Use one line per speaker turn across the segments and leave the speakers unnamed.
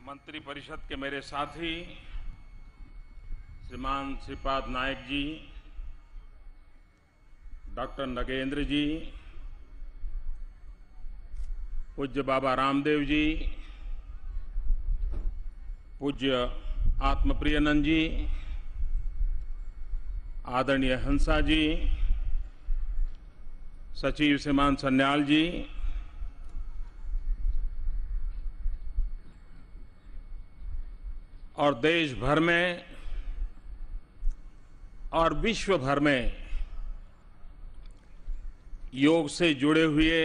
मंत्रिपरिषद के मेरे साथी श्रीमान श्रीपाद नायक जी, डॉक्टर नगेंद्र जी, पूज्य बाबा रामदेव जी, पूज्य आत्मप्रियनंद जी, आदरणीय हंसा जी, सचिव श्रीमान सन्याल जी, और देश भर में और विश्व भर में योग से जुड़े हुए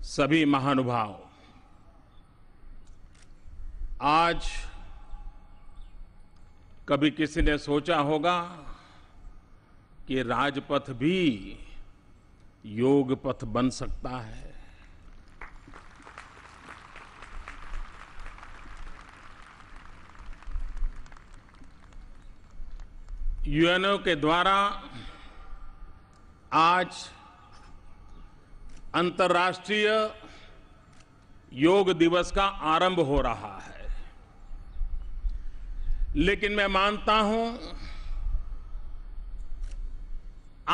सभी महानुभाव, आज कभी किसी ने सोचा होगा कि राजपथ भी योग पथ बन सकता है। यूएनओ के द्वारा आज अंतर्राष्ट्रीय योग दिवस का आरंभ हो रहा है, लेकिन मैं मानता हूं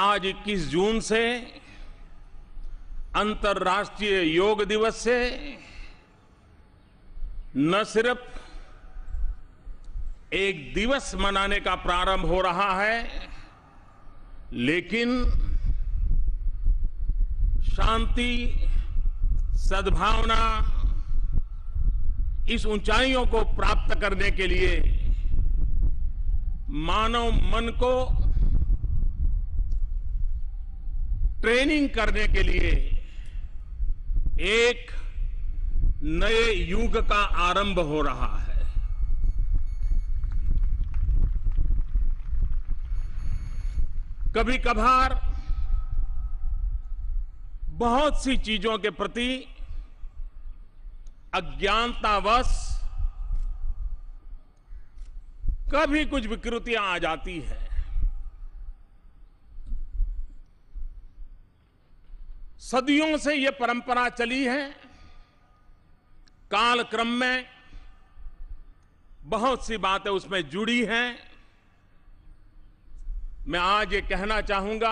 आज 21 जून से अंतर्राष्ट्रीय योग दिवस से न सिर्फ एक दिवस मनाने का प्रारंभ हो रहा है, लेकिन शांति, सद्भावना, इस ऊंचाइयों को प्राप्त करने के लिए मानव मन को ट्रेनिंग करने के लिए एक नए युग का आरंभ हो रहा है। कभी कभार बहुत सी चीजों के प्रति अज्ञानतावश कभी कुछ विकृतियां आ जाती है। सदियों से यह परंपरा चली है, कालक्रम में बहुत सी बातें उसमें जुड़ी हैं। मैं आज ये कहना चाहूंगा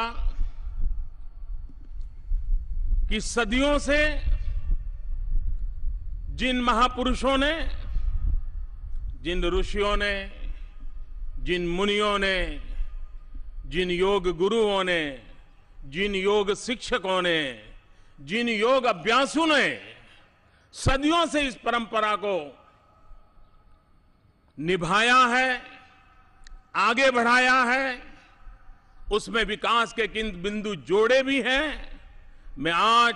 कि सदियों से जिन महापुरुषों ने, जिन ऋषियों ने, जिन मुनियों ने, जिन योग गुरुओं ने, जिन योग शिक्षकों ने, जिन योग अभ्यासुओं ने सदियों से इस परंपरा को निभाया है, आगे बढ़ाया है, उसमें विकास के किन बिंदु जोड़े भी हैं, मैं आज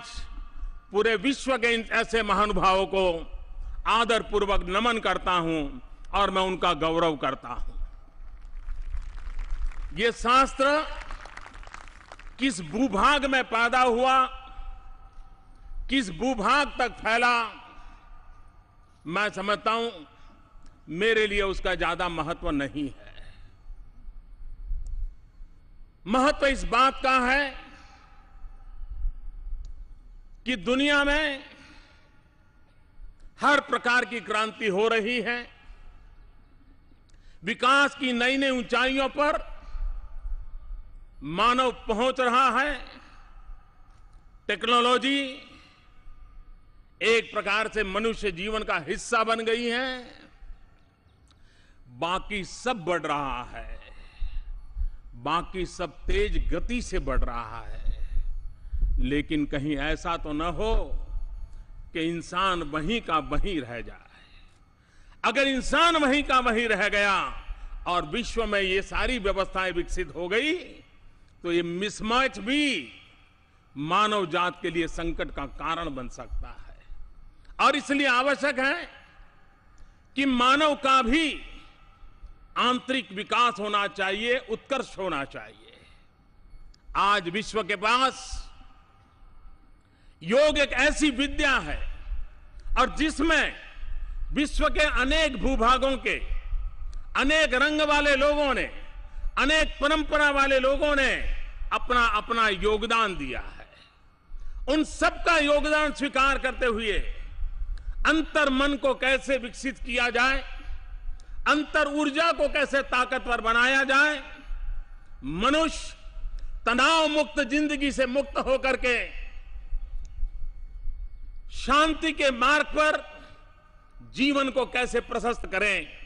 पूरे विश्व के इन ऐसे महानुभावों को आदरपूर्वक नमन करता हूं और मैं उनका गौरव करता हूं। ये शास्त्र किस भूभाग में पैदा हुआ, किस भूभाग तक फैला, मैं समझता हूं मेरे लिए उसका ज्यादा महत्व नहीं है। महत्व इस बात का है कि दुनिया में हर प्रकार की क्रांति हो रही है, विकास की नई नई ऊंचाइयों पर मानव पहुंच रहा है। टेक्नोलॉजी एक प्रकार से मनुष्य जीवन का हिस्सा बन गई है, बाकी सब बढ़ रहा है, बाकी सब तेज गति से बढ़ रहा है, लेकिन कहीं ऐसा तो न हो कि इंसान वहीं का वहीं रह जाए। अगर इंसान वहीं का वहीं रह गया और विश्व में ये सारी व्यवस्थाएं विकसित हो गई तो ये मिसमैच भी मानव जात के लिए संकट का कारण बन सकता है। और इसलिए आवश्यक है कि मानव का भी आंतरिक विकास होना चाहिए, उत्कर्ष होना चाहिए। आज विश्व के पास योग एक ऐसी विद्या है और जिसमें विश्व के अनेक भूभागों के अनेक रंग वाले लोगों ने, अनेक परंपरा वाले लोगों ने अपना अपना योगदान दिया है। उन सबका योगदान स्वीकार करते हुए अंतर मन को कैसे विकसित किया जाए, अंतर ऊर्जा को कैसे ताकतवर बनाया जाए, मनुष्य तनाव मुक्त जिंदगी से मुक्त होकर के शांति के मार्ग पर जीवन को कैसे प्रशस्त करें।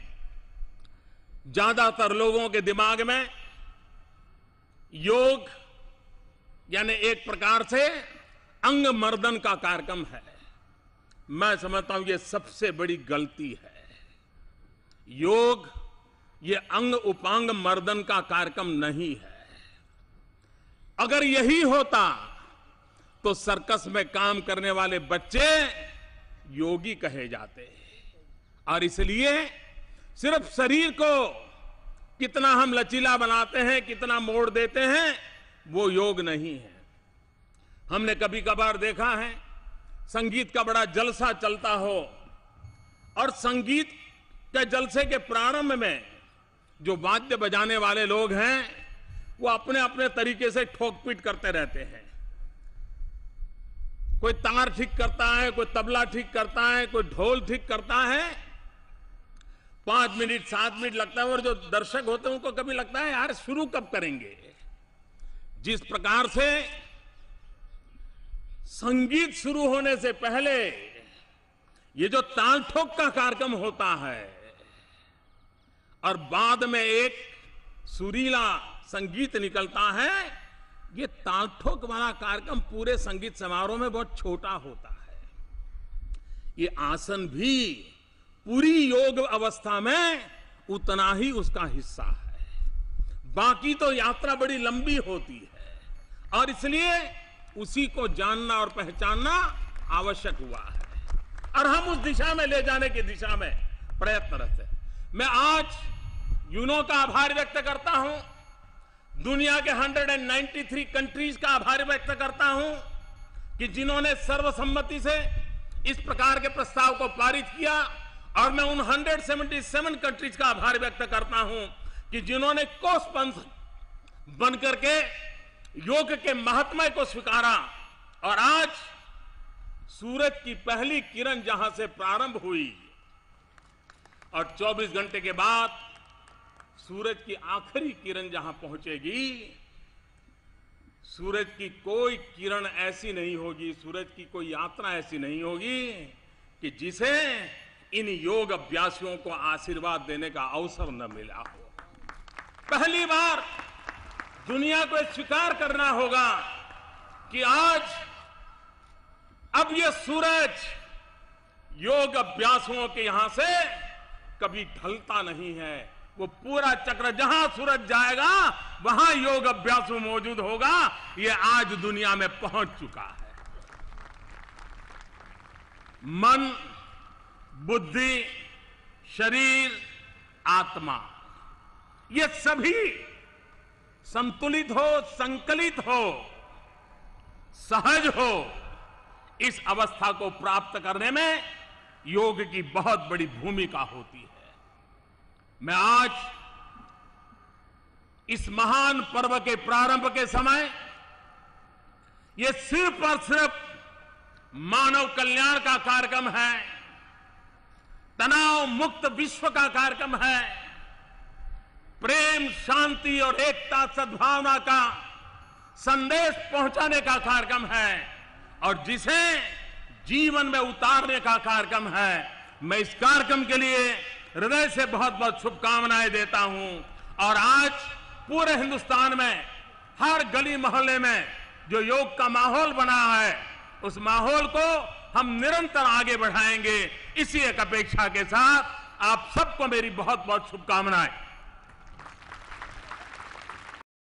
ज्यादातर लोगों के दिमाग में योग यानी एक प्रकार से अंग मर्दन का कार्यक्रम है। मैं समझता हूं ये सबसे बड़ी गलती है। योग ये अंग उपांग मर्दन का कार्यक्रम नहीं है। अगर यही होता तो सर्कस में काम करने वाले बच्चे योगी कहे जाते। और इसलिए सिर्फ शरीर को कितना हम लचीला बनाते हैं, कितना मोड़ देते हैं, वो योग नहीं है। हमने कभी कभार देखा है संगीत का बड़ा जलसा चलता हो और संगीत के जलसे के प्रारंभ में जो वाद्य बजाने वाले लोग हैं वो अपने अपने तरीके से ठोक पीट करते रहते हैं। कोई तार ठीक करता है, कोई तबला ठीक करता है, कोई ढोल ठीक करता है। 5 मिनट 7 मिनट लगता है और जो दर्शक होते हैं उनको कभी लगता है यार शुरू कब करेंगे। जिस प्रकार से संगीत शुरू होने से पहले ये जो ताल ठोक का कार्यक्रम होता है और बाद में एक सुरीला संगीत निकलता है, ये ताल ठोक वाला कार्यक्रम पूरे संगीत समारोह में बहुत छोटा होता है। ये आसन भी पूरी योग अवस्था में उतना ही उसका हिस्सा है। बाकी तो यात्रा बड़ी लंबी होती है और इसलिए उसी को जानना और पहचानना आवश्यक हुआ है और हम उस दिशा में ले जाने की दिशा में प्रयत्नरत हैं। मैं आज यूनो का आभार व्यक्त करता हूं, दुनिया के 193 कंट्रीज का आभार व्यक्त करता हूं कि जिन्होंने सर्वसम्मति से इस प्रकार के प्रस्ताव को पारित किया। और मैं उन 177 कंट्रीज का आभार व्यक्त करता हूं कि जिन्होंने को-स्पॉन्सर बनकर के योग के महात्म्य को स्वीकारा। और आज सूरज की पहली किरण जहां से प्रारंभ हुई और 24 घंटे के बाद सूरज की आखिरी किरण जहां पहुंचेगी, सूरज की कोई किरण ऐसी नहीं होगी, सूरज की कोई यात्रा ऐसी नहीं होगी कि जिसे इन योग अभ्यासियों को आशीर्वाद देने का अवसर न मिला हो। पहली बार दुनिया को स्वीकार करना होगा कि आज अब ये सूरज योग अभ्यासियों के यहां से कभी ढलता नहीं है। वो पूरा चक्र जहां सूरज जाएगा वहां योग अभ्यास मौजूद होगा। ये आज दुनिया में पहुंच चुका है। मन, बुद्धि, शरीर, आत्मा, ये सभी संतुलित हो, संकलित हो, सहज हो, इस अवस्था को प्राप्त करने में योग की बहुत बड़ी भूमिका होती है। मैं आज इस महान पर्व के प्रारंभ के समय ये सिर्फ और सिर्फ मानव कल्याण का कार्यक्रम है, तनाव मुक्त विश्व का कार्यक्रम है, प्रेम, शांति और एकता, सद्भावना का संदेश पहुंचाने का कार्यक्रम है और जिसे जीवन में उतारने का कार्यक्रम है। मैं इस कार्यक्रम के लिए हृदय से बहुत बहुत शुभकामनाएं देता हूं। और आज पूरे हिंदुस्तान में हर गली मोहल्ले में जो योग का माहौल बना है, उस माहौल को हम निरंतर आगे बढ़ाएंगे। इसी एक अपेक्षा के साथ आप सबको मेरी बहुत बहुत शुभकामनाएं।